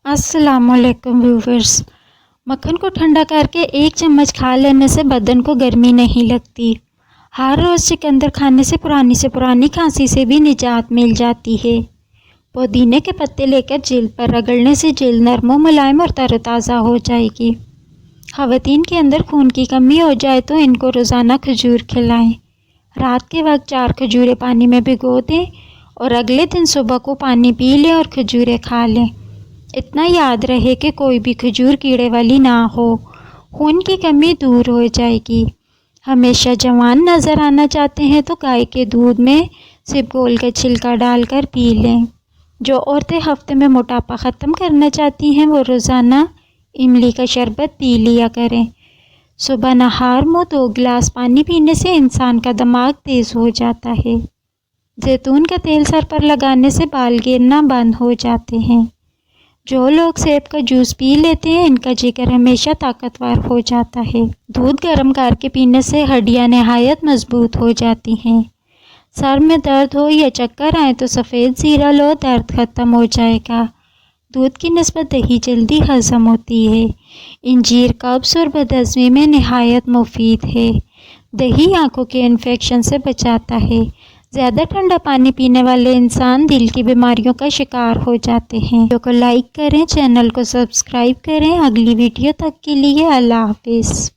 السلام علیکم ویورز۔ مکھن کو ٹھنڈا کر کے 1 چمچ کھا لینے سے بدن کو گرمی نہیں لگتی۔ ہر روز چقندر کھانے سے پرانی کھانسی سے بھی نجات مل جاتی ہے۔ پودینے کے پتے لے کر جلد پر رگڑنے سے جلد نرم و ملائم اور تر و تازہ ہو جائے گی۔ خواتین کے اندر خون کی کمی ہو جائے تو ان کو روزانہ کھجور کھلائیں۔ رات کے وقت 4 کھجوریں پانی میں بھگو دیں اور اگلے دن صبح کو پانی پی لیں اور کھجوریں کھا لیں۔ اتنا یاد رہے کہ کوئی بھی کھجور کیڑے والی نہ ہو، خون کی کمی دور ہو جائے گی۔ ہمیشہ جوان نظر آنا چاہتے ہیں تو گائے کے دودھ میں سبگول کا چھلکا ڈال کر پی لیں۔ جو عورتیں ہفتے میں موٹاپا ختم کرنا چاہتی ہیں وہ روزانہ املی کا شربت پی لیا کریں۔ صبح نہار منہ 2 گلاس پانی پینے سے انسان کا دماغ تیز ہو جاتا ہے۔ زیتون کا تیل سر پر لگانے سے بال گرنا بند ہو جاتے ہیں۔ جو لوگ سیب کا جوس پی لیتے ہیں ان کا جگر ہمیشہ طاقتور ہو جاتا ہے۔ دودھ گرم کر کے پینے سے ہڈیاں نہایت مضبوط ہو جاتی ہیں۔ سر میں درد ہو یا چکر آئے تو سفید زیرہ لو، درد ختم ہو جائے گا۔ دودھ کی نسبت دہی جلدی ہضم ہوتی ہے۔ انجیر قبض اور بدہضمی میں نہایت مفید ہے۔ دہی آنکھوں کے انفیکشن سے بچاتا ہے۔ زیادہ ٹھنڈا پانی پینے والے انسان دل کی بیماریوں کا شکار ہو جاتے ہیں۔ ویڈیو کو لائک کریں، چینل کو سبسکرائب کریں۔ اگلی ویڈیو تک کے لیے اللہ حافظ۔